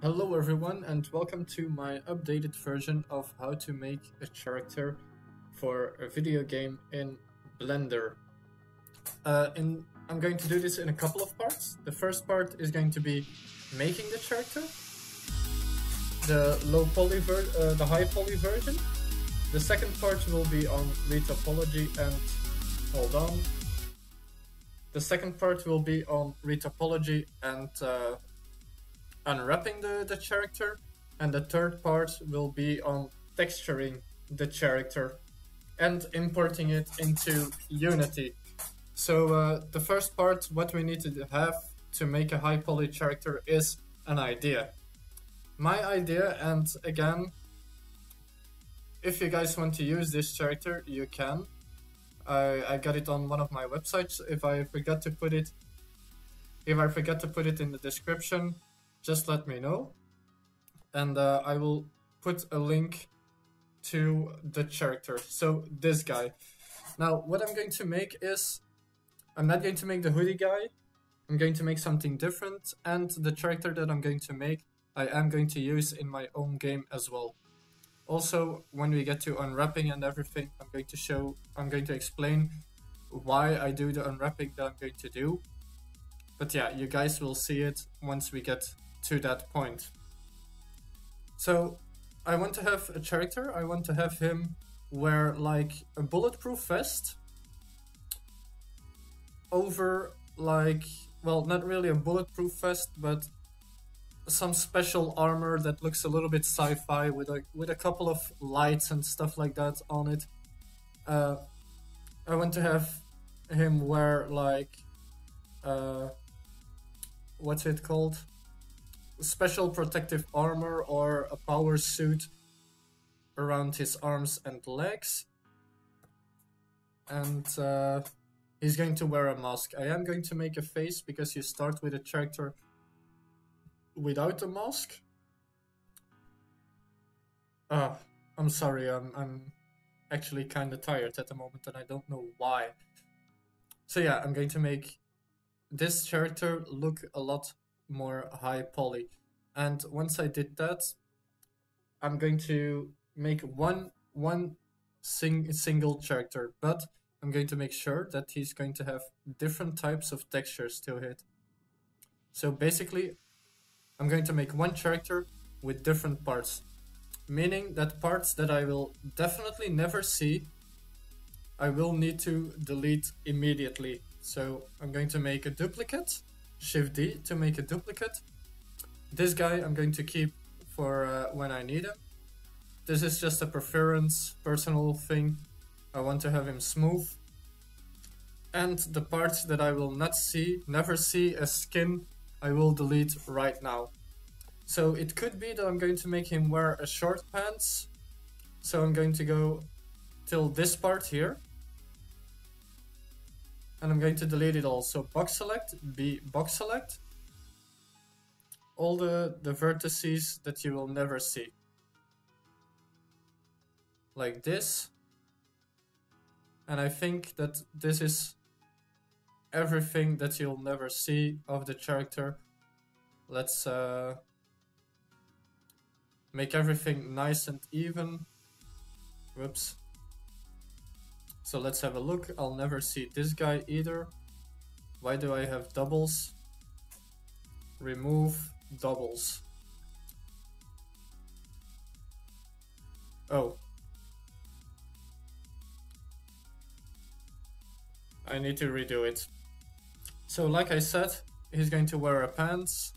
Hello everyone and welcome to my updated version of how to make a character for a video game in Blender. I'm going to do this in a couple of parts. The first part is going to be making the character, the high poly version. The second part will be on retopology and hold on. The second part will be on retopology and unwrapping the character, and the third part will be on texturing the character and importing it into Unity. So the first part, what we need to have to make a high poly character is an idea. My idea, and again, if you guys want to use this character, you can. I got it on one of my websites. If I forgot to put it in the description, just let me know, and I will put a link to the character. So this guy. Now what I'm going to make is, I'm not going to make the hoodie guy, I'm going to make something different, and the character that I'm going to make I am going to use in my own game as well. Also, when we get to unwrapping and everything, I'm going to explain why I do the unwrapping that I'm going to do. But yeah, you guys will see it once we get to that point. So I want to have a character. I want to have him wear like a bulletproof vest over, like, well, not really a bulletproof vest, but some special armor that looks a little bit sci-fi with a couple of lights and stuff like that on it. I want to have him wear like what's it called? Special protective armor or a power suit around his arms and legs. And he's going to wear a mask. I am going to make a face because you start with a character without a mask. I'm sorry, I'm actually kind of tired at the moment and I don't know why. So yeah, I'm going to make this character look a lot more high poly, and once I did that, I'm going to make one single character, but I'm going to make sure that he's going to have different types of textures to it. So basically, I'm going to make one character with different parts, meaning that parts that I will definitely never see, I will need to delete immediately. So I'm going to make a duplicate, Shift D to make a duplicate. This guy I'm going to keep for when I need him. This is just a preference, personal thing. I want to have him smooth. And the parts that I will never see as skin, I will delete right now. So it could be that I'm going to make him wear a short pants. So I'm going to go till this part here. And I'm going to delete it all. So box select, B box select. All the vertices that you will never see. Like this. And I think that this is everything that you'll never see of the character. Let's make everything nice and even. Whoops. So let's have a look. I'll never see this guy either. Why do I have doubles? Remove doubles. Oh. I need to redo it. So like I said, he's going to wear a pants.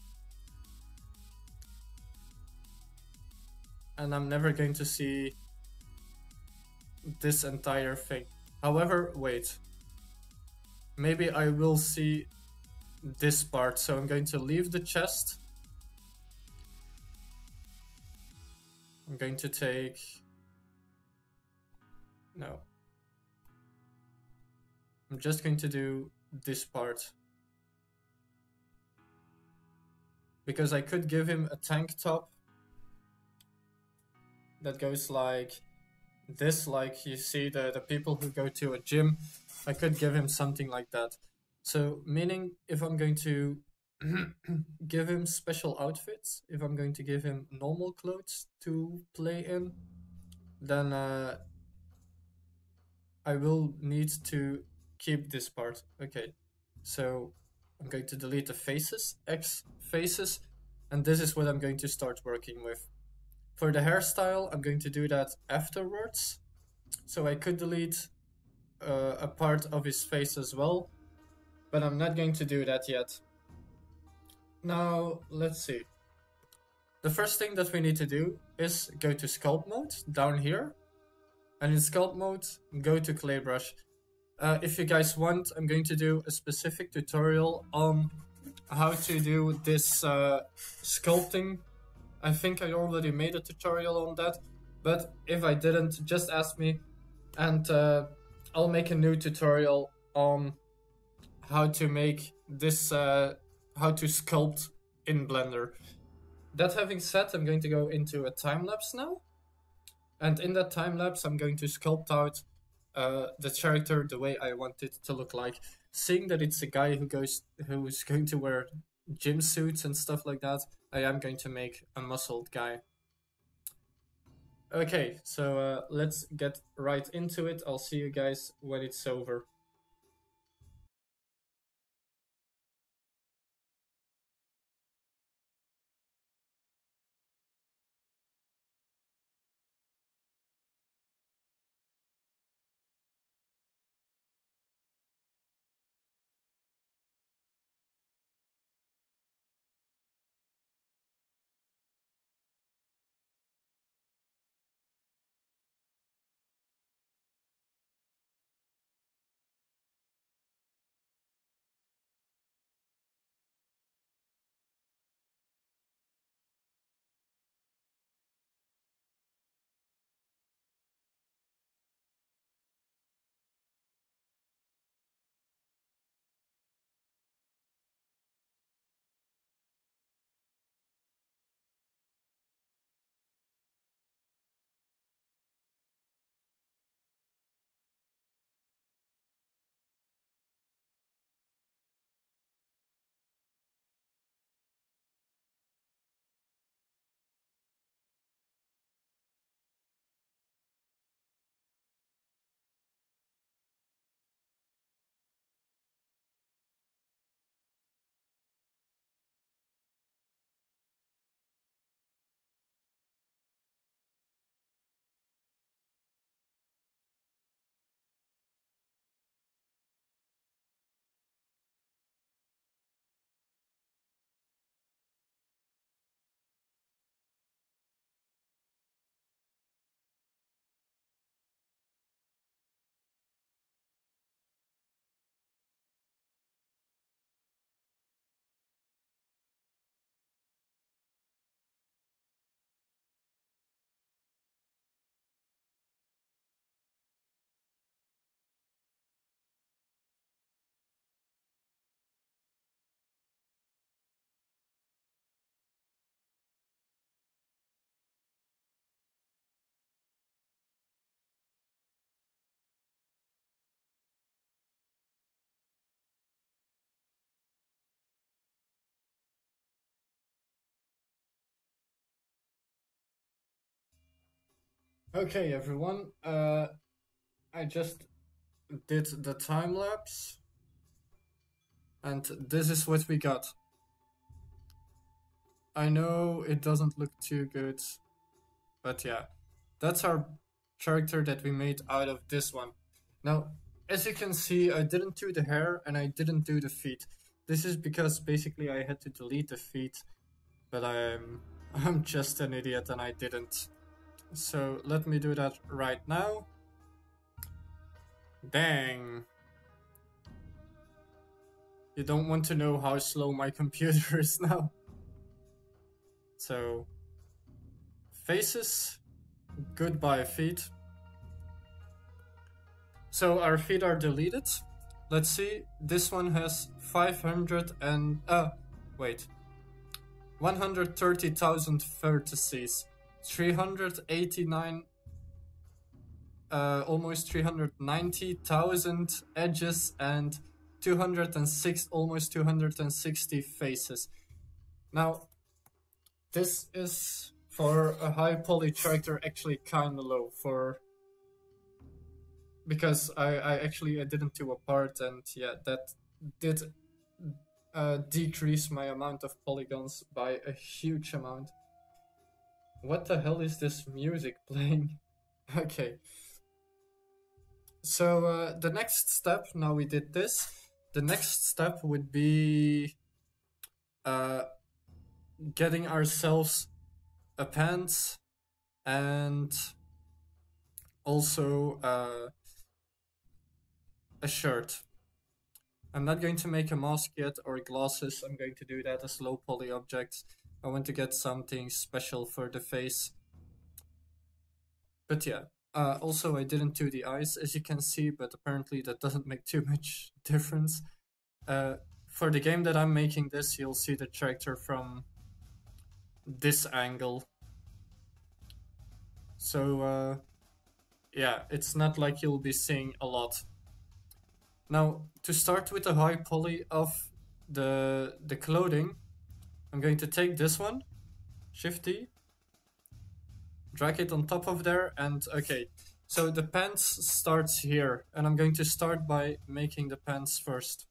And I'm never going to see this entire thing. However, wait. Maybe I will see this part, so I'm going to leave the chest. I'm going to take... No. I'm just going to do this part. Because I could give him a tank top that goes like this, like you see the people who go to a gym. I could give him something like that. So meaning if I'm going to give him special outfits, if I'm going to give him normal clothes to play in, then I will need to keep this part. Okay, so I'm going to delete the faces, X faces, and this is what I'm going to start working with. For the hairstyle, I'm going to do that afterwards. So I could delete a part of his face as well, but I'm not going to do that yet. Now, let's see. The first thing that we need to do is go to sculpt mode down here, and in sculpt mode, go to clay brush. If you guys want, I'm going to do a specific tutorial on how to do this sculpting. I think I already made a tutorial on that, but if I didn't, just ask me, and I'll make a new tutorial on how to make this, how to sculpt in Blender. That having said, I'm going to go into a time lapse now, and in that time lapse, I'm going to sculpt out the character the way I want it to look like. Seeing that it's a guy who's going to wear gym suits and stuff like that, I am going to make a muscled guy. Okay, so let's get right into it. I'll see you guys when it's over. Okay, everyone. I just did the time lapse, and this is what we got. I know it doesn't look too good, but yeah, that's our character that we made out of this one. Now, as you can see, I didn't do the hair and I didn't do the feet. This is because basically I had to delete the feet, but I'm just an idiot and I didn't. So let me do that right now. Dang. You don't want to know how slow my computer is now. So, faces, goodbye feet. So our feet are deleted. Let's see, this one has 130,000 vertices, 389, almost 390,000 edges, and 206, almost 260 faces. Now, this is for a high poly character actually kind of low because I didn't do a part, and yeah, that did decrease my amount of polygons by a huge amount. What the hell is this music playing? Okay. So the next step, now we did this, the next step would be getting ourselves a pants and also a shirt. I'm not going to make a mask yet or glasses. I'm going to do that as low poly objects. I want to get something special for the face. But yeah, also I didn't do the eyes, as you can see, but apparently that doesn't make too much difference. For the game that I'm making this, you'll see the character from this angle. So yeah, it's not like you'll be seeing a lot. Now, to start with the high poly of the clothing, I'm going to take this one, Shift D, drag it on top of there, and okay, so the pants starts here, and I'm going to start by making the pants first.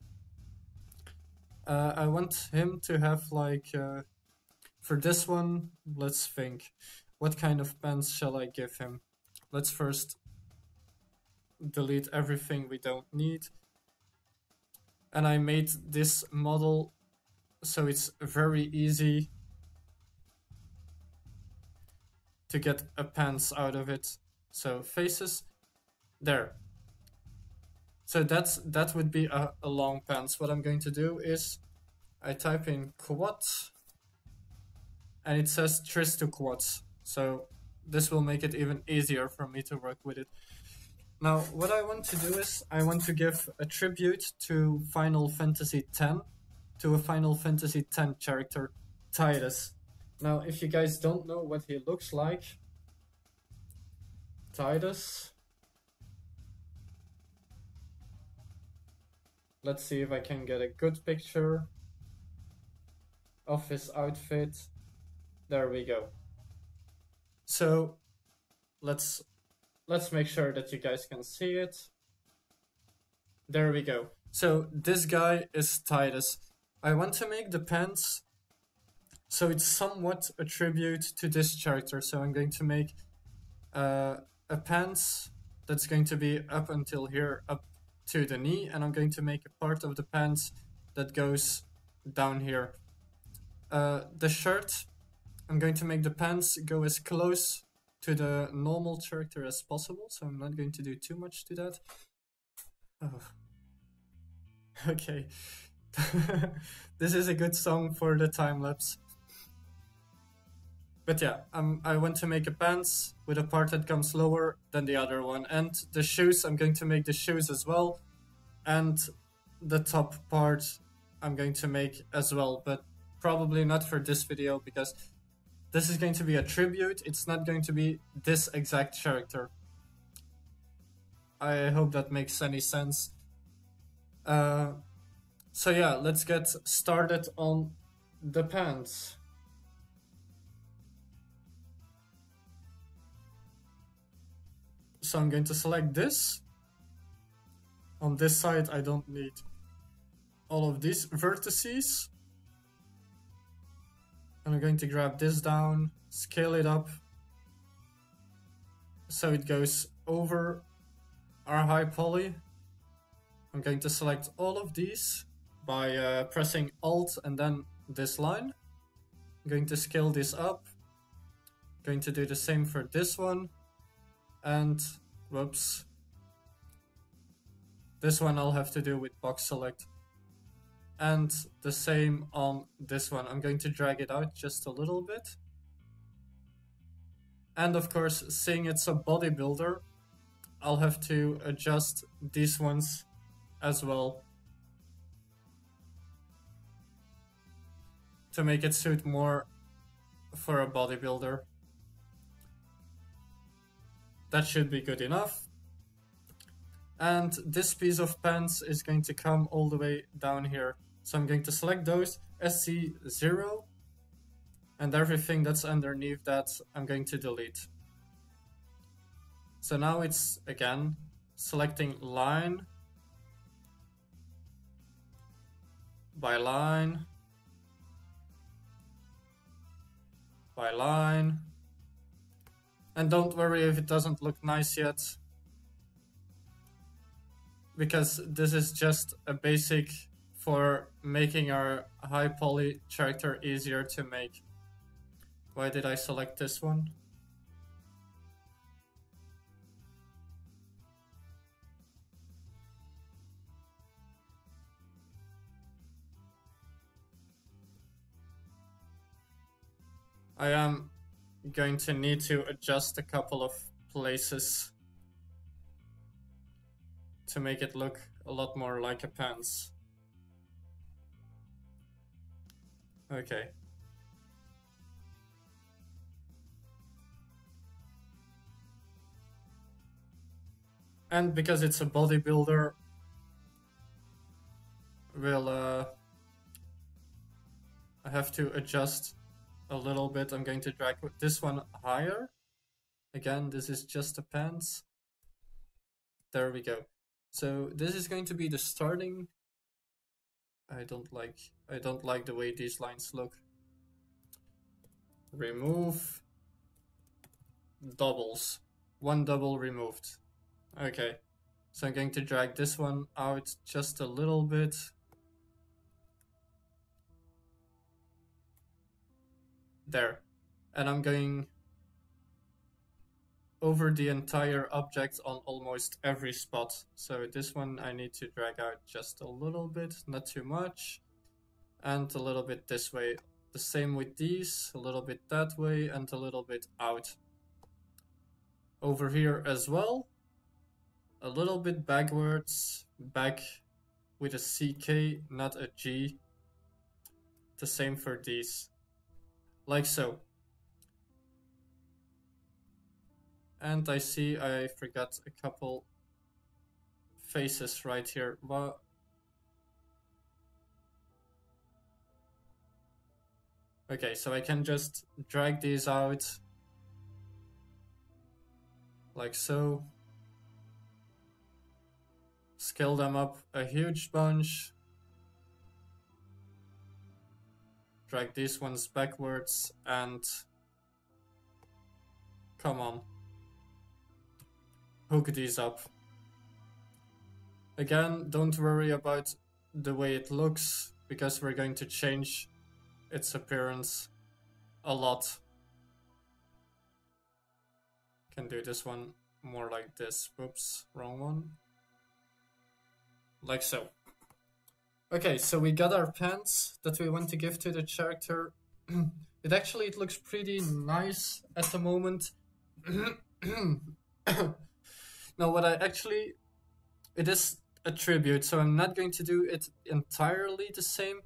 I want him to have like, for this one, let's think, what kind of pants shall I give him? Let's first delete everything we don't need. And I made this model so it's very easy to get a pants out of it. So faces, there. So that would be a long pants. What I'm going to do is I type in quad and it says tris to quads. So this will make it even easier for me to work with it. Now, what I want to do is I want to give a tribute to Final Fantasy X, to a Final Fantasy X character, Titus. Now, if you guys don't know what he looks like, Titus, let's see if I can get a good picture of his outfit. There we go. So, let's make sure that you guys can see it. There we go. So this guy is Titus. I want to make the pants so it's somewhat a tribute to this character. So I'm going to make a pants that's going to be up until here, up to the knee, and I'm going to make a part of the pants that goes down here. The shirt, I'm going to make the pants go as close to the normal character as possible, so I'm not going to do too much to that. Oh. Okay. This is a good song for the time lapse. But yeah, I want to make a pants with a part that comes lower than the other one. And the shoes, I'm going to make the shoes as well. And the top part I'm going to make as well, but probably not for this video because this is going to be a tribute. It's not going to be this exact character. I hope that makes any sense. So yeah, let's get started on the pants. So I'm going to select this. On this side, I don't need all of these vertices. And I'm going to grab this down, scale it up, so it goes over our high poly. I'm going to select all of these by pressing Alt and then this line. I'm going to scale this up. I'm going to do the same for this one. And, whoops. This one I'll have to do with box select. And the same on this one. I'm going to drag it out just a little bit. And of course, seeing it's a bodybuilder, I'll have to adjust these ones as well to make it suit more for a bodybuilder. That should be good enough. and this piece of pants is going to come all the way down here. So I'm going to select those, SC0, and everything that's underneath that I'm going to delete. So now it's, again, selecting line by line by line. And don't worry if it doesn't look nice yet, because this is just a basic for making our high poly character easier to make. Why did I select this one? I am going to need to adjust a couple of places to make it look a lot more like a pants. Okay. And because it's a bodybuilder, I have to adjust a little bit. I'm going to drag this one higher. Again, this is just a pants. There we go. So this is going to be the starting. I don't like the way these lines look. Remove doubles. One double removed. Okay. So I'm going to drag this one out just a little bit. There. And I'm going over the entire object on almost every spot. So this one I need to drag out just a little bit, not too much, and a little bit this way. The same with these, a little bit that way, and a little bit out. Over here as well, a little bit backwards, back with a CK, not a G. The same for these, like so. And I see I forgot a couple faces right here. Well, okay, so I can just drag these out like so. Scale them up a huge bunch. Drag these ones backwards and come on. Hook these up. Again, don't worry about the way it looks, because we're going to change its appearance a lot. Can do this one more like this. Whoops, wrong one. Like so. Okay, so we got our pants that we want to give to the character. It looks pretty nice at the moment. Now, it is a tribute, so I'm not going to do it entirely the same,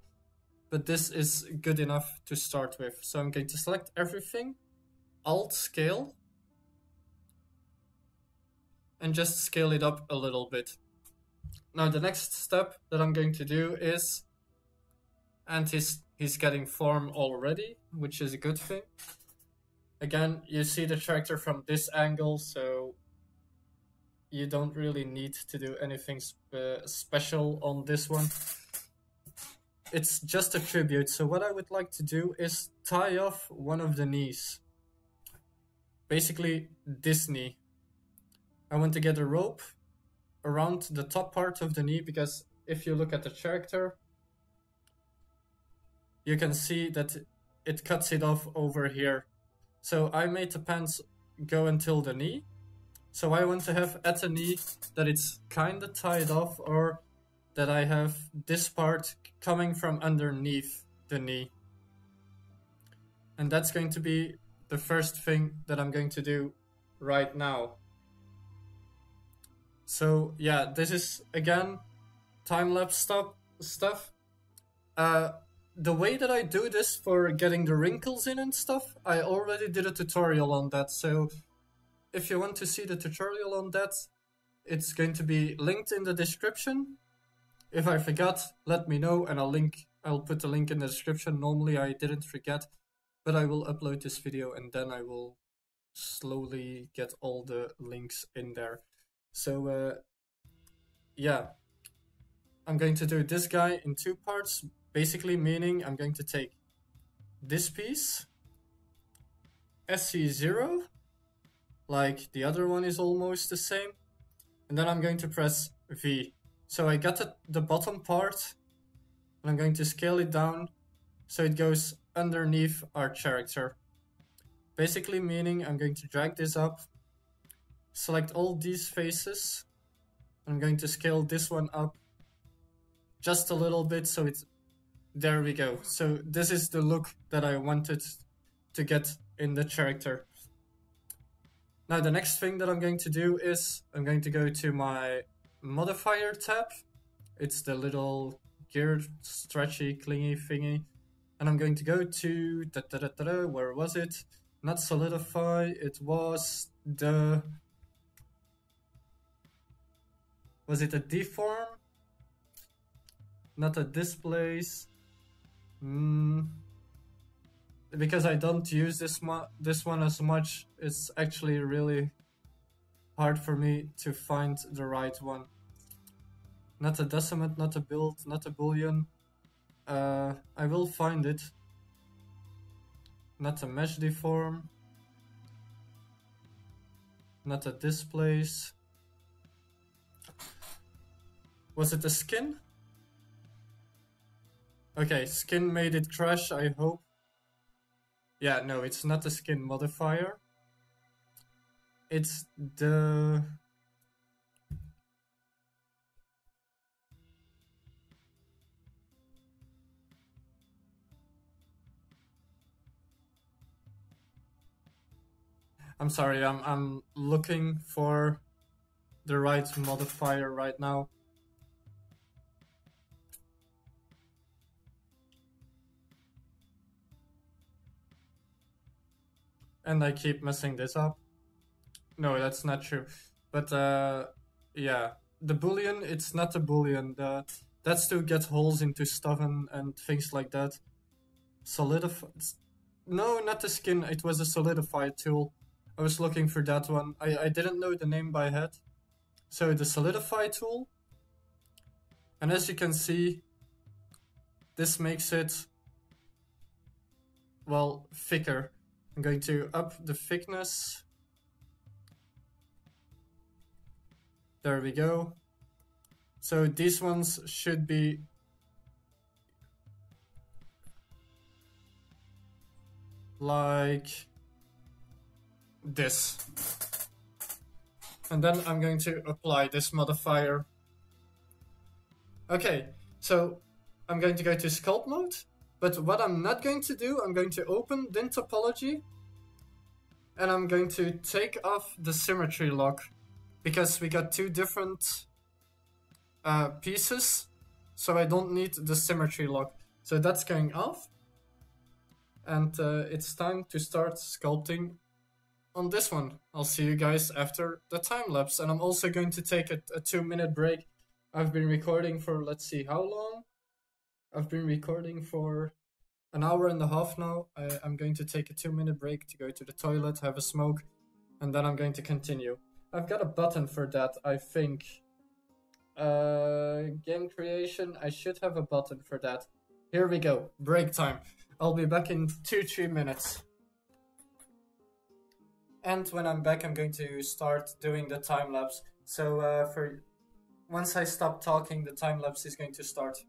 but this is good enough to start with. So I'm going to select everything, Alt Scale, and just scale it up a little bit. Now the next step that I'm going to do is, and he's getting form already, which is a good thing. Again, you see the character from this angle, so you don't really need to do anything special on this one. It's just a tribute, so what I would like to do is tie off one of the knees. Basically, this knee. I want to get a rope around the top part of the knee, because if you look at the character, you can see that it cuts it off over here. So I made the pants go until the knee. So I want to have at the knee that it's kind of tied off, or that I have this part coming from underneath the knee. And that's going to be the first thing that I'm going to do right now. So yeah, this is again time-lapse stuff. The way that I do this for getting the wrinkles in and stuff, I already did a tutorial on that. So if you want to see the tutorial on that, it's going to be linked in the description. If I forgot, let me know and I'll put the link in the description. Normally I didn't forget, but I will upload this video and then I will slowly get all the links in there. So yeah, I'm going to do this guy in 2 parts, basically meaning I'm going to take this piece, SC0, like the other one is almost the same, and then I'm going to press V. So I got the bottom part, and I'm going to scale it down so it goes underneath our character. Basically meaning I'm going to drag this up, select all these faces, and I'm going to scale this one up just a little bit so it's, there we go. So this is the look that I wanted to get in the character. Now the next thing that I'm going to do is I'm going to go to my modifier tab. It's the little geared, stretchy, clingy thingy. And I'm going to go to, where was it? Not solidify, it was the, was it a deform? Not a displace. Because I don't use this one as much, it's actually really hard for me to find the right one. Not a decimate, not a build, not a boolean. I will find it. Not a mesh deform. Not a displace. Was it a skin? Okay, skin made it crash, I hope. Yeah, no, it's not a skin modifier. It's the... I'm sorry, I'm looking for the right modifier right now. And I keep messing this up. No, that's not true. But yeah, the boolean, it's not a boolean. That's to get holes into stuff and things like that. Solidify. No, not the skin. It was a Solidify tool. I was looking for that one. I didn't know the name by head. So the Solidify tool. And as you can see, this makes it, well, thicker. I'm going to up the thickness. There we go. So these ones should be like this. And then I'm going to apply this modifier. Okay, so I'm going to go to sculpt mode. But what I'm not going to do, I'm going to open DIN topology. And I'm going to take off the symmetry lock. Because we got 2 different pieces. So I don't need the symmetry lock. So that's going off. And it's time to start sculpting on this one. I'll see you guys after the time lapse. And I'm also going to take a 2-minute break. I've been recording for, let's see, how long? I've been recording for an hour and a half now. I'm going to take a 2-minute break to go to the toilet, have a smoke, and then I'm going to continue. I've got a button for that, I think. Game creation, I should have a button for that. Here we go, break time. I'll be back in 2-3 minutes. And when I'm back, I'm going to start doing the time lapse. So for once I stop talking, the time lapse is going to start.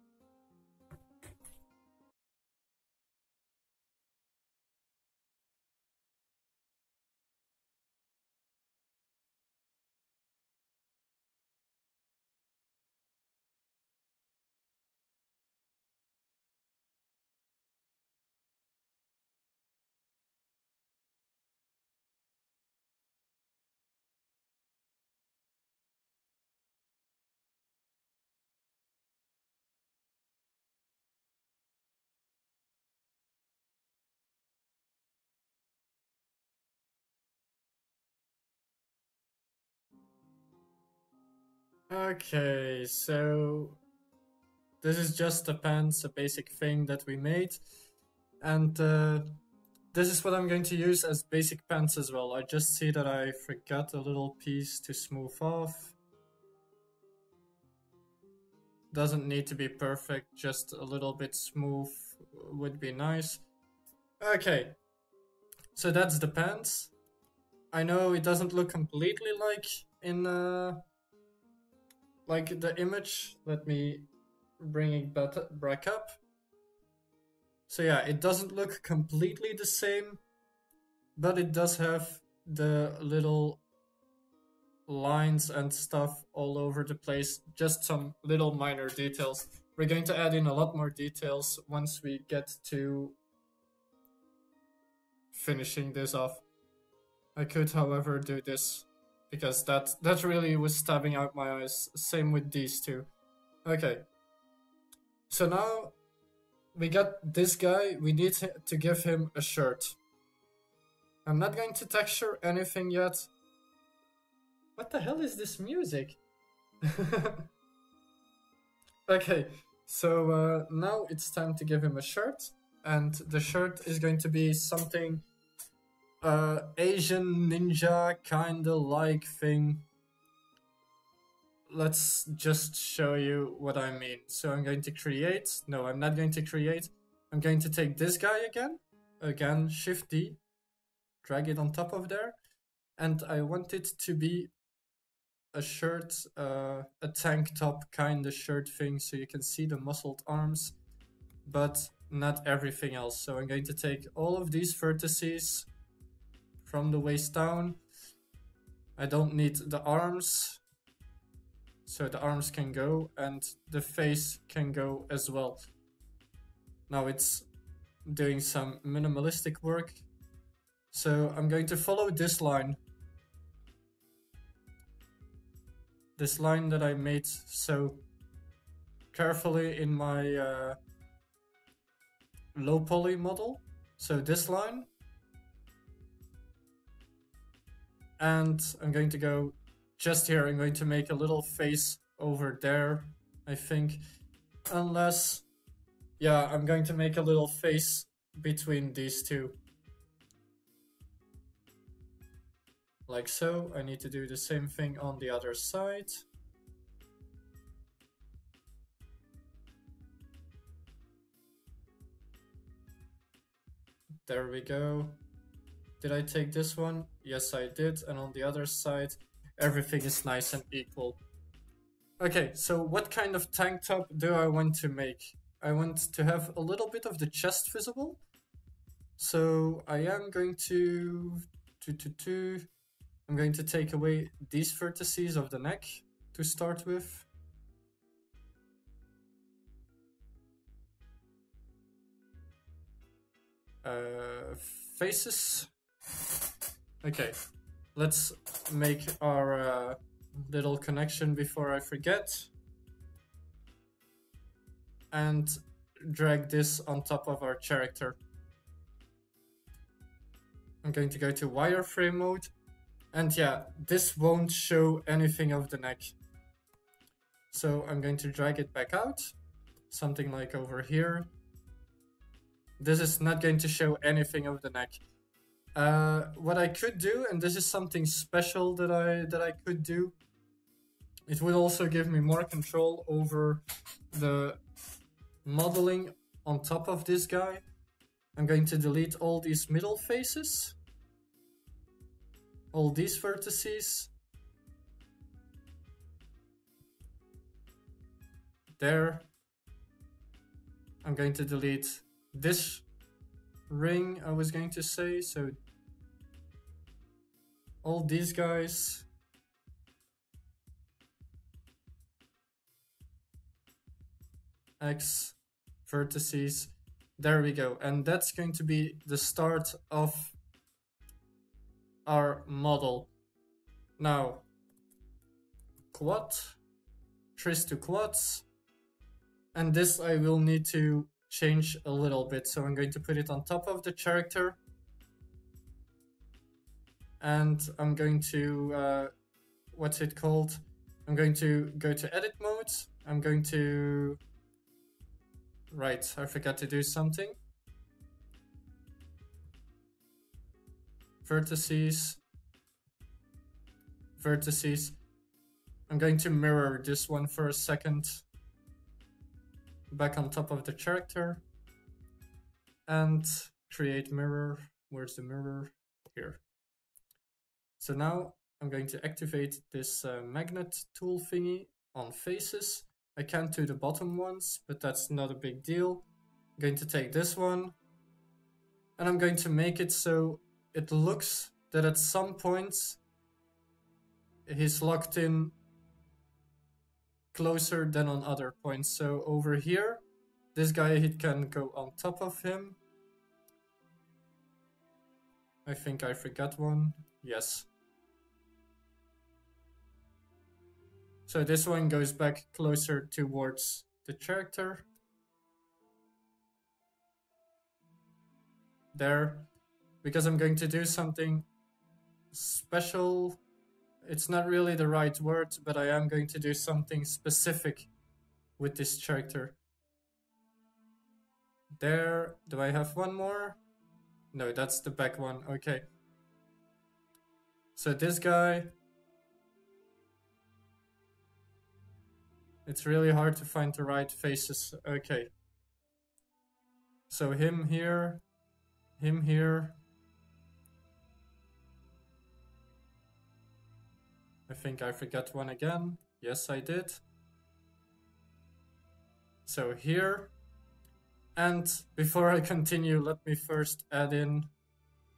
Okay, so this is just the pants, a basic thing that we made. And this is what I'm going to use as basic pants as well. I just see that I forgot a little piece to smooth off. Doesn't need to be perfect, just a little bit smooth would be nice. Okay, so that's the pants. I know it doesn't look completely like in like the image. Let me bring it back up. So yeah, it doesn't look completely the same, but it does have the little lines and stuff all over the place. Just some little minor details. We're going to add in a lot more details once we get to finishing this off. I could, however, do this because that really was stabbing out my eyes. Same with these two. Okay. So now we got this guy. We need to give him a shirt. I'm not going to texture anything yet. What the hell is this music? Okay, so now it's time to give him a shirt. And the shirt is going to be something Asian ninja kinda like thing. Let's just show you what I mean. So I'm going to create. No, I'm not going to create. I'm going to take this guy again. Again, Shift D. Drag it on top of there. And I want it to be a shirt, a tank top kind of shirt thing, so you can see the muscled arms, but not everything else. So I'm going to take all of these vertices from the waist down. I don't need the arms, so the arms can go and the face can go as well. Now it's doing some minimalistic work. So I'm going to follow this line. This line that I made so carefully in my low poly model. So this line. And I'm going to go just here. I'm going to make a little face over there, I think. Unless, yeah, I'm going to make a little face between these two. Like so. I need to do the same thing on the other side. There we go. Did I take this one? Yes, I did. And on the other side, everything is nice and equal. Okay, so what kind of tank top do I want to make? I want to have a little bit of the chest visible. So I am going to I'm going to take away these vertices of the neck to start with. Faces. Okay, let's make our little connection before I forget. And drag this on top of our character. I'm going to go to wireframe mode. And yeah, this won't show anything of the neck. So I'm going to drag it back out. Something like over here. This is not going to show anything of the neck. What I could do, and this is something special that I could do, it would also give me more control over the modeling on top of this guy. I'm going to delete all these middle faces, all these vertices, there. I'm going to delete this ring, I was going to say, so all these guys. X vertices. There we go. And that's going to be the start of our model. Now, quad, tris to quads. And this I will need to change a little bit. So I'm going to put it on top of the character. And I'm going to, what's it called? I'm going to go to edit mode. I'm going to... Right, I forgot to do something. Vertices. Vertices. I'm going to mirror this one for a second. Back on top of the character. And create mirror. Where's the mirror? Here. So now I'm going to activate this magnet tool thingy on faces. I can't do the bottom ones, but that's not a big deal. I'm going to take this one and I'm going to make it so it looks that at some points he's locked in closer than on other points. So over here, this guy, he can go on top of him. I think I forgot one. Yes. So this one goes back closer towards the character. There. Because I'm going to do something special. It's not really the right word, but I am going to do something specific with this character. There. Do I have one more? No, that's the back one. Okay. So this guy... It's really hard to find the right faces. Okay. So him here. Him here. I think I forgot one again. Yes, I did. So here. And before I continue, let me first add in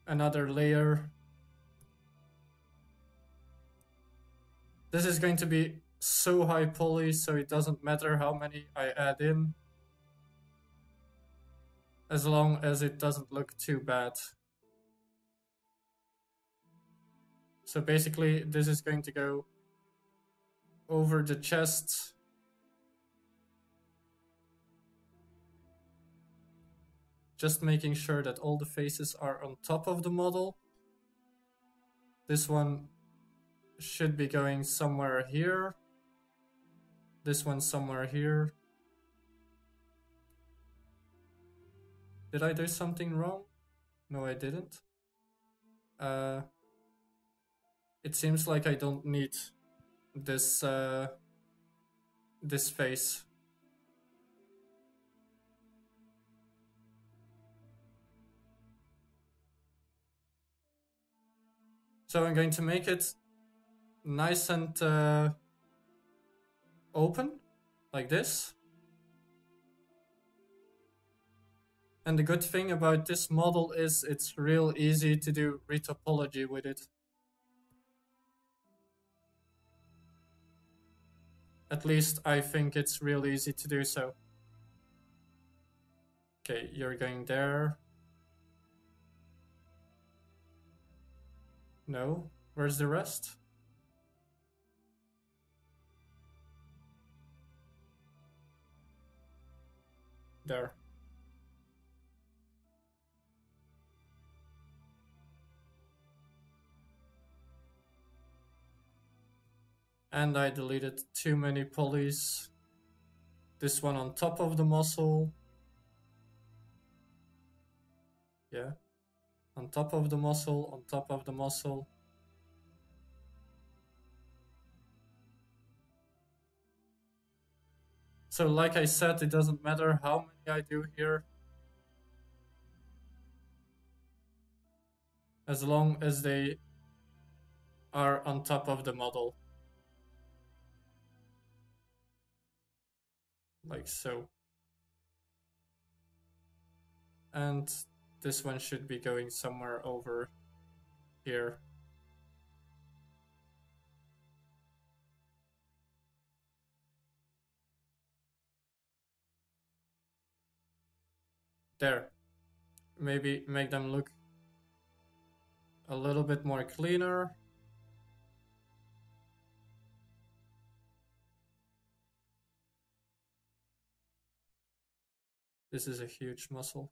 another layer. This is going to be so high poly, so it doesn't matter how many I add in, as long as it doesn't look too bad. So basically, this is going to go over the chest. Just making sure that all the faces are on top of the model. This one should be going somewhere here. This one somewhere here. Did I do something wrong? No, I didn't. It seems like I don't need this this face. So I'm going to make it nice and open, like this. And the good thing about this model is it's real easy to do retopology with it. At least I think it's real easy to do so. Okay, you're going there. No, where's the rest? There. And I deleted too many polys. This one on top of the muscle. Yeah. On top of the muscle, on top of the muscle. So like I said, it doesn't matter how many I do here. As long as they are on top of the model. Like so. And this one should be going somewhere over here. There. Maybe make them look a little bit more cleaner. This is a huge muscle.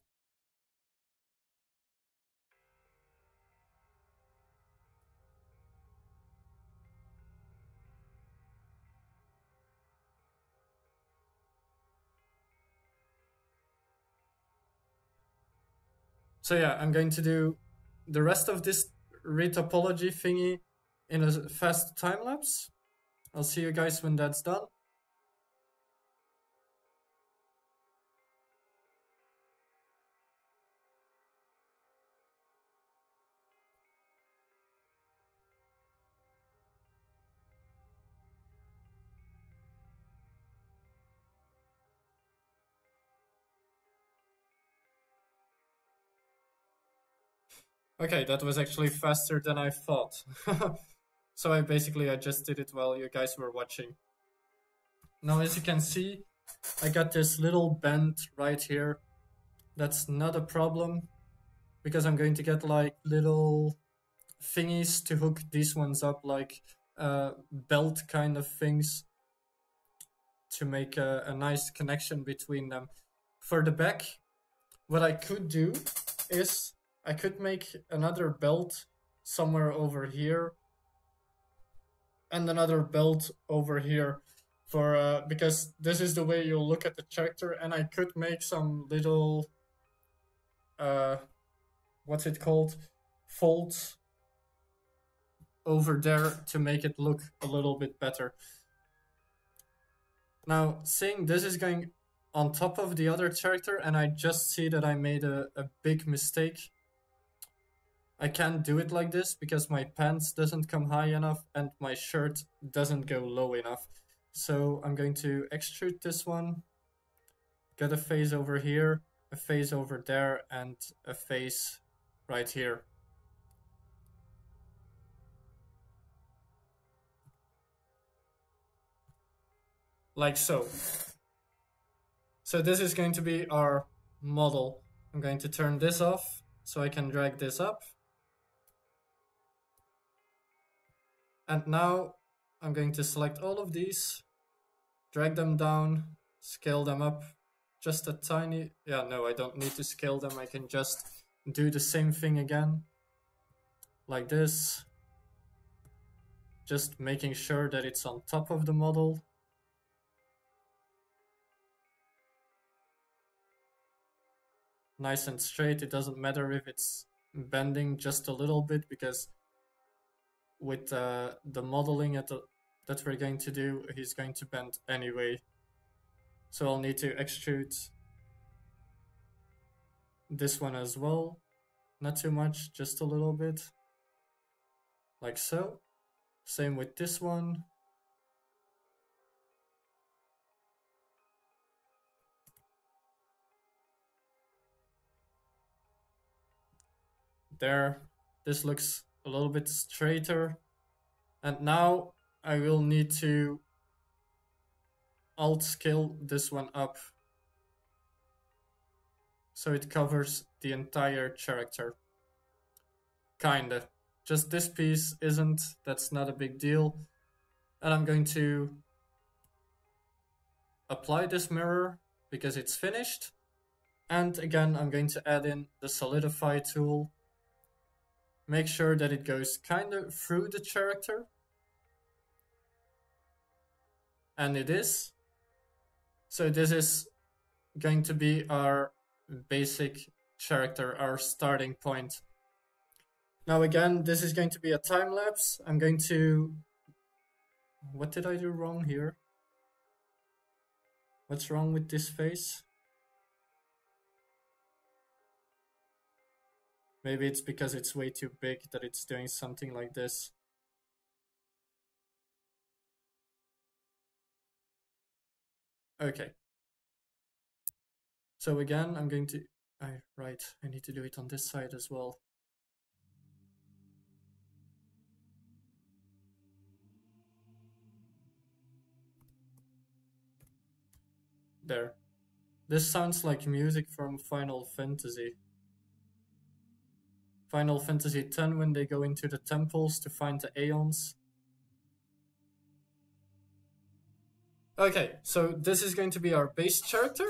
So yeah, I'm going to do the rest of this retopology thingy in a fast time lapse. I'll see you guys when that's done. Okay, that was actually faster than I thought. So I just did it while you guys were watching. Now, as you can see, I got this little bend right here. That's not a problem because I'm going to get like little thingies to hook these ones up, like belt kind of things to make a nice connection between them. For the back, what I could do is I could make another belt somewhere over here and another belt over here for because this is the way you'll look at the character, and I could make some little what's it called, folds over there to make it look a little bit better. Now, seeing this is going on top of the other character and I just see that I made a big mistake. I can't do it like this because my pants doesn't come high enough and my shirt doesn't go low enough. So I'm going to extrude this one, get a face over here, a face over there, and a face right here. Like so. So this is going to be our model. I'm going to turn this off so I can drag this up. And now I'm going to select all of these, drag them down, scale them up just a tiny... Yeah, no, I don't need to scale them. I can just do the same thing again, like this. Just making sure that it's on top of the model. Nice and straight. It doesn't matter if it's bending just a little bit, because with the modeling that we're going to do, he's going to bend anyway. So I'll need to extrude this one as well. Not too much, just a little bit. Like so. Same with this one. There. This looks a little bit straighter. And now I will need to alt scale this one up so it covers the entire character. Kinda. Just this piece isn't, that's not a big deal. And I'm going to apply this mirror because it's finished. And again, I'm going to add in the Solidify tool. Make sure that it goes kind of through the character. And it is. So this is going to be our basic character, our starting point. Now again, this is going to be a time lapse. I'm going to... What did I do wrong here? What's wrong with this face? Maybe it's because it's way too big that it's doing something like this. Okay. So again, I'm going to... right, I need to do it on this side as well. There. This sounds like music from Final Fantasy. Final Fantasy X, when they go into the temples to find the Aeons. Okay, so this is going to be our base character.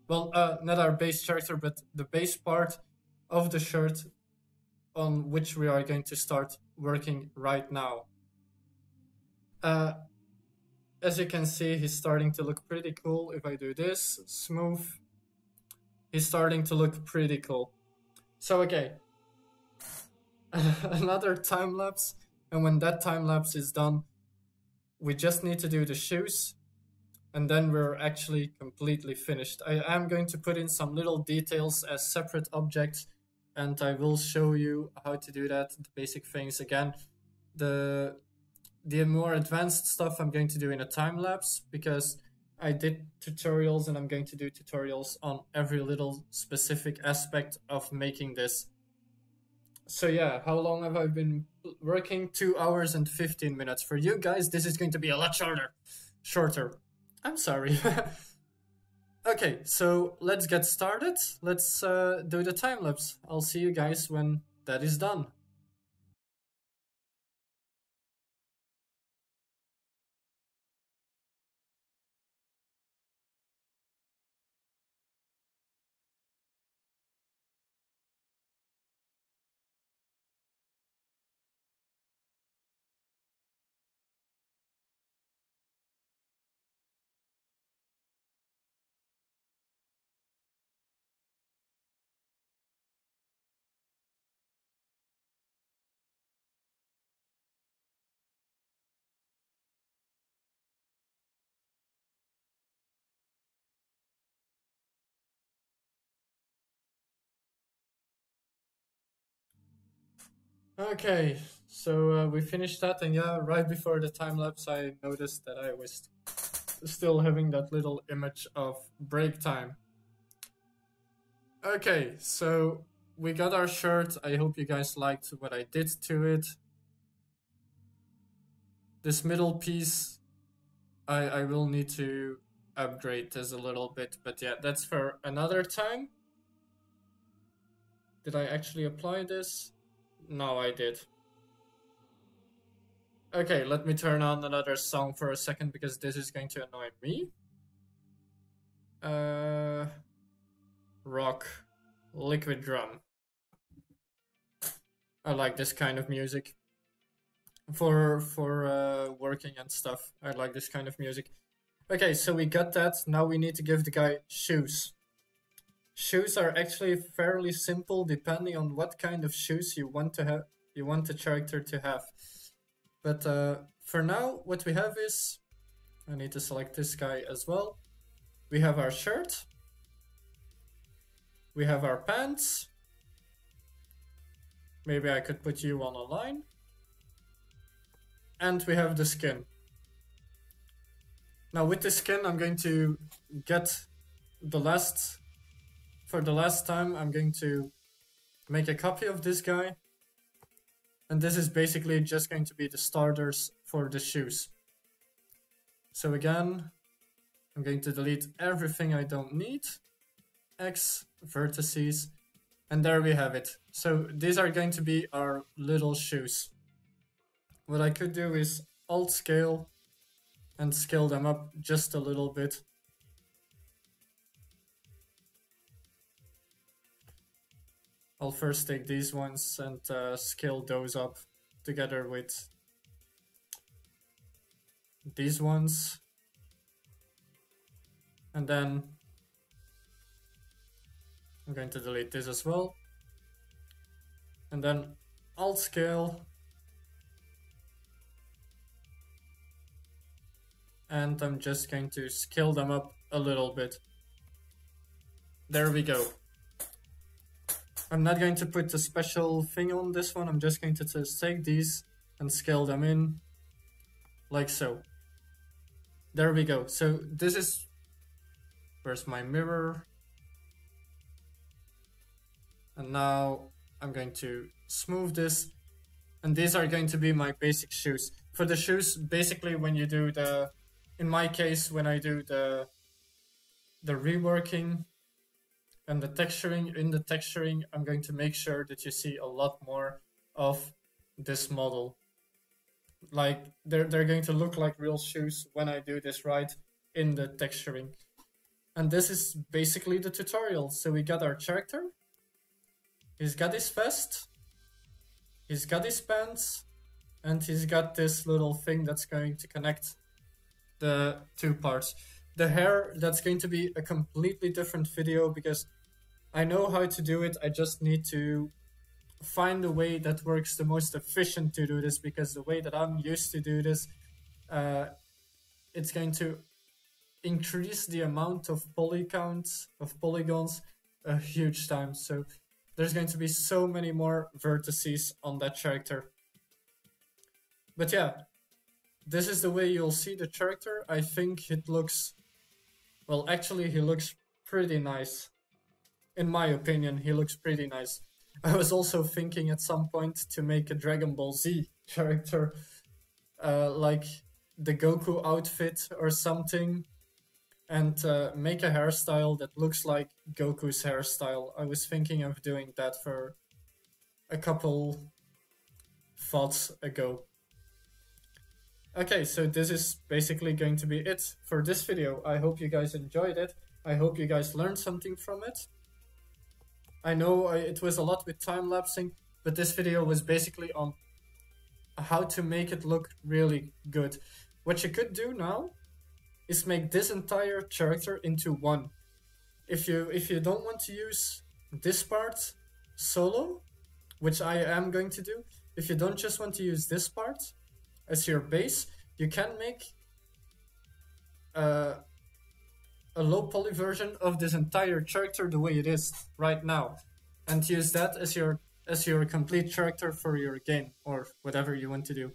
Well, not our base character, but the base part of the shirt on which we are going to start working right now. As you can see, he's starting to look pretty cool. If I do this, smooth, he's starting to look pretty cool. So okay, another time lapse, and when that time lapse is done, we just need to do the shoes, and then we're actually completely finished. I am going to put in some little details as separate objects, and I will show you how to do that, the basic things. Again, the more advanced stuff I'm going to do in a time lapse, because I did tutorials and I'm going to do tutorials on every little specific aspect of making this. So yeah, how long have I been working? 2 hours and 15 minutes. For you guys, this is going to be a lot shorter. I'm sorry. Okay, so let's get started. Let's do the time lapse. I'll see you guys when that is done. Okay, so we finished that, and yeah, right before the time lapse, I noticed that I was still having that little image of break time. Okay, so we got our shirt. I hope you guys liked what I did to it. This middle piece, I will need to upgrade this a little bit, but yeah, that's for another time. Did I actually apply this? No, I did. Okay, let me turn on another song for a second because this is going to annoy me. Rock, liquid drum. I like this kind of music for working and stuff. I like this kind of music. Okay, so we got that. Now we need to give the guy shoes. Shoes are actually fairly simple depending on what kind of shoes you want to have. You want the character to have. But for now, what we have is, I need to select this guy as well. We have our shirt. We have our pants. Maybe I could put you on a line. And we have the skin. Now with the skin, I'm going to get the last, for the last time, I'm going to make a copy of this guy. And this is basically just going to be the starters for the shoes. So again, I'm going to delete everything I don't need. X, vertices, and there we have it. So these are going to be our little shoes. What I could do is Alt scale and scale them up just a little bit. I'll first take these ones and scale those up together with these ones. And then I'm going to delete this as well. And then Alt scale. And I'm just going to scale them up a little bit. There we go. I'm not going to put a special thing on this one. I'm just going to just take these and scale them in like so. There we go. So this is, where's my mirror? And now I'm going to smooth this. And these are going to be my basic shoes. For the shoes, basically when you do the, in my case, when I do the reworking and the texturing, in the texturing, I'm going to make sure that you see a lot more of this model. Like, they're going to look like real shoes when I do this right in the texturing. And this is basically the tutorial. So we got our character. He's got his vest. He's got his pants. And he's got this little thing that's going to connect the two parts. The hair, that's going to be a completely different video because I know how to do it. I just need to find a way that works the most efficient to do this, because the way that I'm used to do this, it's going to increase the amount of polygons a huge time. So there's going to be so many more vertices on that character. But yeah, this is the way you'll see the character. I think it looks, well, actually he looks pretty nice. In my opinion, he looks pretty nice. I was also thinking at some point to make a Dragon Ball Z character, like the Goku outfit or something, and make a hairstyle that looks like Goku's hairstyle. I was thinking of doing that for a couple thoughts ago. Okay, so this is basically going to be it for this video. I hope you guys enjoyed it. I hope you guys learned something from it. I know it was a lot with time-lapsing, but this video was basically on how to make it look really good. What you could do now is make this entire character into one. If you don't want to use this part solo, which I am going to do, if you don't just want to use this part as your base, you can make a low poly version of this entire character the way it is right now, and use that as your complete character for your game or whatever you want to do.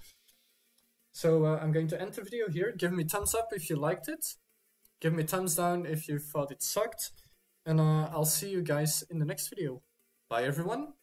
So I'm going to end the video here. Give me thumbs up if you liked it. Give me thumbs down if you thought it sucked. And I'll see you guys in the next video. Bye everyone.